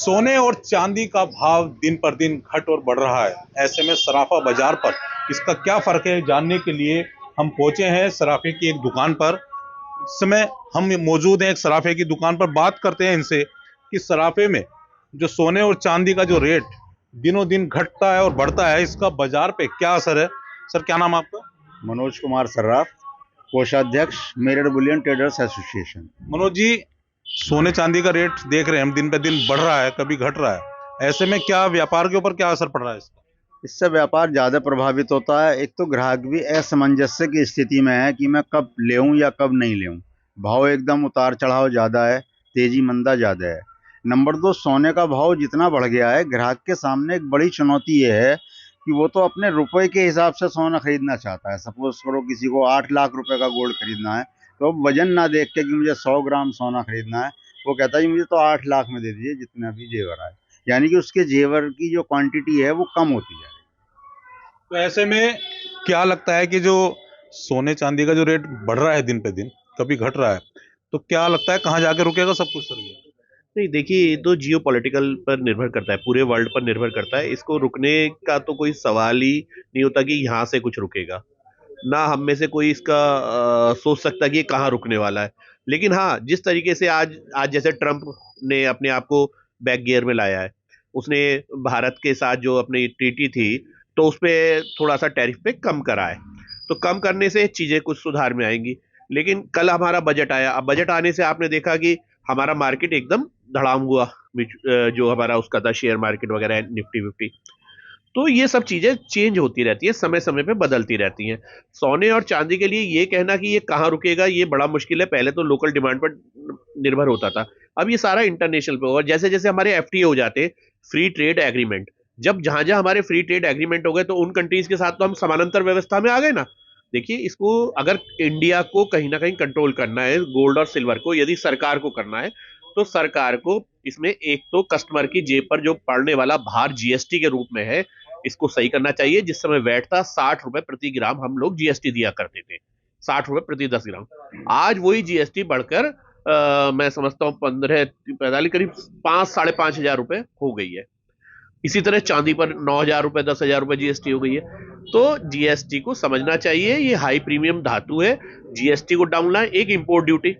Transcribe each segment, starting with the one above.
सोने और चांदी का भाव दिन पर दिन घट और बढ़ रहा है। ऐसे में सराफा बाजार पर इसका क्या फर्क है, जानने के लिए हम पहुंचे हैं सराफे की एक दुकान पर। इस समय हम मौजूद हैं एक सराफे की दुकान पर। बात करते हैं इनसे कि सराफे में जो सोने और चांदी का जो रेट दिनों दिन घटता है और बढ़ता है, इसका बाजार पे क्या असर है। सर, क्या नाम है आपका? मनोज कुमार सर्राफ, कोषाध्यक्ष merit bullion traders association. Manoj ji, सोने चांदी का रेट देख रहे हैं हम, दिन पे दिन बढ़ रहा है, कभी घट रहा है। ऐसे में क्या व्यापार के ऊपर क्या असर पड़ रहा है इसका? इससे व्यापार ज़्यादा प्रभावित होता है। एक तो ग्राहक भी असमंजस्य की स्थिति में है कि मैं कब लेऊं या कब नहीं लेऊं। भाव एकदम उतार चढ़ाव ज़्यादा है, तेजी मंदा ज़्यादा है। नंबर दो, सोने का भाव जितना बढ़ गया है, ग्राहक के सामने एक बड़ी चुनौती ये है कि वो तो अपने रुपए के हिसाब से सोना खरीदना चाहता है। सपोज करो किसी को 8 लाख रुपए का गोल्ड खरीदना है, तो अब वजन ना देख के कि मुझे 100 ग्राम सोना खरीदना है, वो कहता है जी मुझे तो 8 लाख में दे दीजिए जितना भी जेवर आए। यानी कि उसके जेवर की जो क्वांटिटी है वो कम होती जा रही है। तो ऐसे में क्या लगता है कि जो सोने चांदी का जो रेट बढ़ रहा है दिन पे दिन, कभी घट रहा है, तो क्या लगता है कहाँ जाके रुकेगा सब कुछ सर ये? नहीं, देखिए, ये तो जियो पॉलिटिकल पर निर्भर करता है, पूरे वर्ल्ड पर निर्भर करता है। इसको रुकने का तो कोई सवाल ही नहीं होता कि यहाँ से कुछ रुकेगा। ना हम में से कोई इसका सोच सकता कि ये कहाँ रुकने वाला है। लेकिन हाँ, जिस तरीके से आज आज जैसे ट्रम्प ने अपने आप को बैक गियर में लाया है, उसने भारत के साथ जो अपनी ट्रीटी थी, तो उस पे थोड़ा सा टैरिफ पे कम करा है। तो कम करने से चीजें कुछ सुधार में आएंगी। लेकिन कल हमारा बजट आया, अब बजट आने से आपने देखा कि हमारा मार्केट एकदम धड़ाम हुआ, जो हमारा उसका था शेयर मार्केट वगैरह, निफ्टी विफ्टी। तो ये सब चीजें चेंज होती रहती है, समय समय पे बदलती रहती हैं। सोने और चांदी के लिए ये कहना कि ये कहाँ रुकेगा, ये बड़ा मुश्किल है। पहले तो लोकल डिमांड पर निर्भर होता था, अब ये सारा इंटरनेशनल पे होगा। जैसे जैसे हमारे एफटीए हो जाते, फ्री ट्रेड एग्रीमेंट, जब जहां जहां हमारे फ्री ट्रेड एग्रीमेंट हो गए, तो उन कंट्रीज के साथ तो हम समानांतर व्यवस्था में आ गए ना। देखिए, इसको अगर इंडिया को कहीं ना कहीं कंट्रोल करना है, गोल्ड और सिल्वर को यदि सरकार को करना है, तो सरकार को इसमें एक तो कस्टमर की जेब पर जो पड़ने वाला भार जीएसटी के रूप में है, इसको सही करना चाहिए। जिस समय वैट था 60 रुपए प्रति ग्राम, हम लोग जीएसटी दिया करते थे, 60 रुपए प्रति 10 ग्राम। आज वही जीएसटी बढ़कर मैं समझता हूँ 15 45 करीब 5 साढ़े 5 हजार रुपए हो गई है। इसी तरह चांदी पर 9 हजार रुपए 10 हजार रुपए जीएसटी हो गई है। तो जीएसटी को समझना चाहिए, ये हाई प्रीमियम धातु है। जीएसटी को डाउन लाए। एक इंपोर्ट ड्यूटी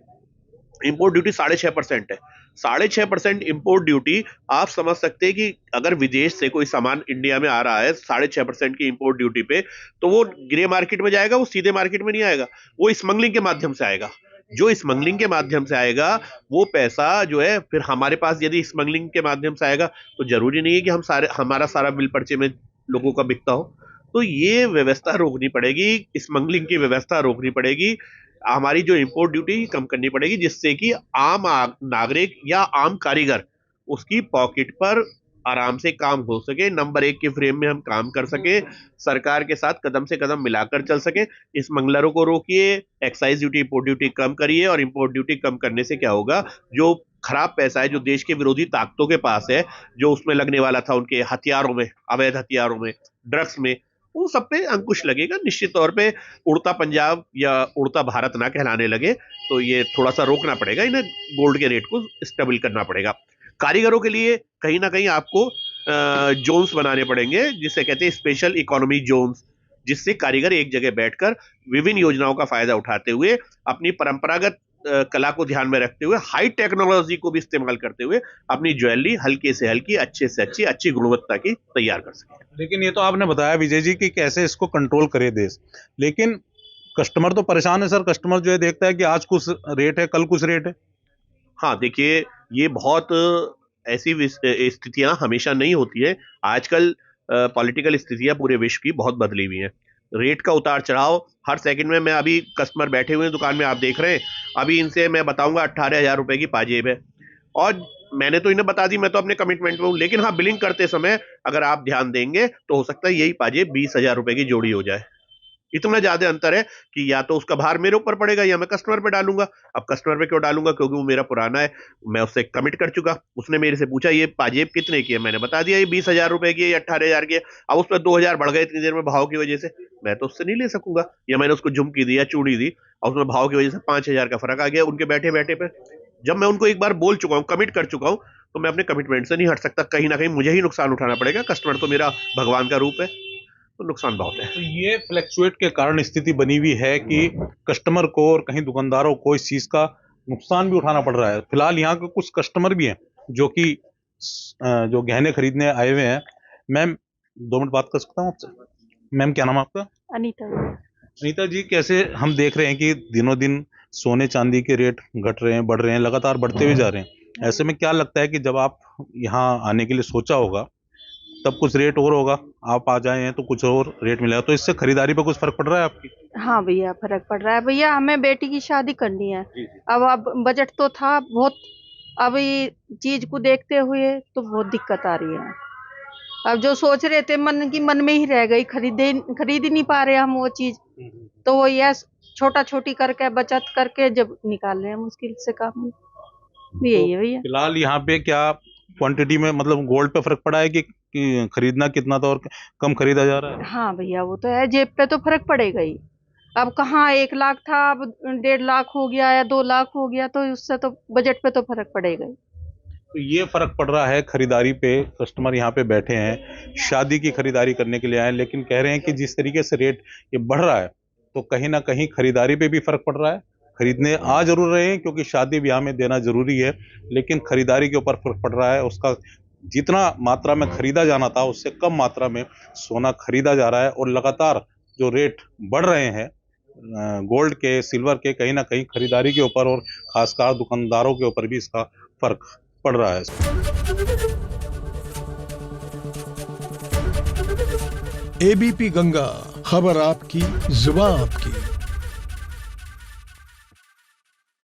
6.5% है। 6.5% इंपोर्ट ड्यूटी, आप समझ सकते हैं कि अगर विदेश से कोई सामान इंडिया में आ रहा है 6.5% की इंपोर्ट ड्यूटी पे, तो वो ग्रे मार्केट में जाएगा, वो सीधे मार्केट में नहीं आएगा, वो स्मगलिंग के माध्यम से आएगा। जो स्मगलिंग के माध्यम से आएगा, वो पैसा जो है फिर हमारे पास, यदि स्मगलिंग के माध्यम से आएगा, तो जरूरी नहीं है कि हमारा सारा बिल पर्चे में लोगों का बिकता हो। तो ये व्यवस्था रोकनी पड़ेगी, स्मगलिंग की व्यवस्था रोकनी पड़ेगी। हमारी जो इंपोर्ट ड्यूटी कम करनी पड़ेगी, जिससे कि आम नागरिक या आम कारीगर उसकी पॉकेट पर आराम से काम हो सके, नंबर एक के फ्रेम में हम काम कर सके, सरकार के साथ कदम से कदम मिलाकर चल सके। इस मंगलरों को रोकिए, एक्साइज ड्यूटी इंपोर्ट ड्यूटी कम करिए, और इंपोर्ट ड्यूटी कम करने से क्या होगा, जो खराब पैसा है जो देश के विरोधी ताकतों के पास है, जो उसमें लगने वाला था उनके हथियारों में, अवैध हथियारों में, ड्रग्स में, उन सब पे अंकुश लगेगा निश्चित तौर पे। उड़ता पंजाब या उड़ता भारत ना कहलाने लगे, तो ये थोड़ा सा रोकना पड़ेगा, इन्हें गोल्ड के रेट को स्टेबल करना पड़ेगा। कारीगरों के लिए कहीं ना कहीं आपको जोन्स बनाने पड़ेंगे, जिसे कहते हैं स्पेशल इकोनॉमी जोन्स, जिससे कारीगर एक जगह बैठकर विभिन्न योजनाओं का फायदा उठाते हुए, अपनी परंपरागत कला को ध्यान में रखते हुए, हाई टेक्नोलॉजी को भी इस्तेमाल करते हुए, अपनी ज्वेलरी हल्के से हल्की, अच्छे से अच्छी, अच्छी गुणवत्ता की तैयार कर सके। लेकिन ये तो आपने बताया विजय जी कि कैसे इसको कंट्रोल करे देश, लेकिन कस्टमर तो परेशान है सर। कस्टमर जो है देखता है कि आज कुछ रेट है, कल कुछ रेट है। हाँ, देखिए, ये बहुत ऐसी स्थितियां हमेशा नहीं होती है। आजकल पॉलिटिकल स्थितियां पूरे विश्व की बहुत बदली हुई हैं। रेट का उतार चढ़ाव हर सेकंड में। मैं अभी कस्टमर बैठे हुए हैं दुकान में, आप देख रहे हैं, अभी इनसे मैं बताऊंगा 18 हजार रुपए की पाजेब है, और मैंने तो इन्हें बता दी, मैं तो अपने कमिटमेंट में हूं। लेकिन हाँ, बिलिंग करते समय अगर आप ध्यान देंगे, तो हो सकता है यही पाजेब 20 हजार रुपए की जोड़ी हो जाए। इतना ज्यादा अंतर है कि या तो उसका भार मेरे ऊपर पड़ेगा या मैं कस्टमर पे डालूंगा। अब कस्टमर पे क्यों डालूंगा, क्योंकि वो मेरा पुराना है, मैं उससे कमिट कर चुका। उसने मेरे से पूछा ये पाजेब कितने की है, मैंने बता दिया ये 20 हजार रुपए की है या 18 हजार की है। अब उस पर 2 हजार बढ़ गए इतनी देर में भाव की वजह से, मैं तो उससे नहीं ले सकूंगा। या मैंने उसको झुमकी दी या चूड़ी दी, और उसमें भाव की वजह से 5 हजार का फर्क आ गया उनके बैठे बैठे पे। जब मैं उनको एक बार बोल चुका हूँ, कमिट कर चुका हूँ, तो मैं अपने कमिटमेंट से नहीं हट सकता, कहीं ना कहीं मुझे ही नुकसान उठाना पड़ेगा। कस्टमर तो मेरा भगवान का रूप है, तो नुकसान बहुत है। तो ये फ्लैक्चुएट के कारण स्थिति बनी हुई है कि कस्टमर को और कहीं दुकानदारों को इस चीज का नुकसान भी उठाना पड़ रहा है। फिलहाल यहाँ के कुछ कस्टमर भी हैं जो कि जो गहने खरीदने आए हुए हैं। मैम 2 मिनट बात कर सकता हूँ आपसे? मैम क्या नाम है आपका? अनीता। अनीता जी, कैसे हम देख रहे हैं कि दिनों दिन सोने चांदी के रेट घट रहे हैं, बढ़ रहे हैं, लगातार बढ़ते हुए जा रहे हैं। ऐसे में क्या लगता है कि जब आप यहाँ आने के लिए सोचा होगा तब कुछ रेट और होगा, आप आ जाए हैं तो कुछ और रेट मिलेगा, तो इससे खरीदारी पर कुछ फर्क पड़ रहा है आपकी? हाँ भैया, फर्क पड़ रहा है भैया। हमें बेटी की शादी करनी है। अब बजट तो था बहुत, अब ये चीज को देखते हुए तो बहुत दिक्कत आ रही है। अब जो सोच रहे थे मन में ही रह गई, खरीद ही नहीं पा रहे हम वो चीज। तो वो ये छोटा छोटी करके बचत करके जब निकाल रहे हैं मुश्किल से काम, यही है भैया। फिलहाल यहाँ पे क्या क्वांटिटी में मतलब गोल्ड पे फर्क पड़ा है कि खरीदना कितना था और कम खरीदा जा रहा है? हाँ भैया, वो तो है, जेब पे तो फर्क पड़ेगा ही। अब कहाँ 1 लाख था, अब 1.5 लाख हो गया या 2 लाख हो गया, तो उससे तो बजट पे तो फर्क पड़ेगा ही। तो ये फर्क पड़ रहा है खरीदारी पे। कस्टमर यहाँ पे बैठे हैं, शादी की खरीदारी करने के लिए आए, लेकिन कह रहे हैं कि जिस तरीके से रेट ये बढ़ रहा है तो कहीं ना कहीं खरीदारी पे भी फर्क पड़ रहा है। खरीदने आ जरूर रहे हैं क्योंकि शादी ब्याह में देना जरूरी है, लेकिन खरीदारी के ऊपर फर्क पड़ रहा है। उसका जितना मात्रा में खरीदा जाना था उससे कम मात्रा में सोना खरीदा जा रहा है, और लगातार जो रेट बढ़ रहे हैं गोल्ड के, सिल्वर के, कहीं ना कहीं खरीदारी के ऊपर और खासकर दुकानदारों के ऊपर भी इसका फर्क पड़ रहा है। एबीपी गंगा, खबर आपकी, जुबान आपकी।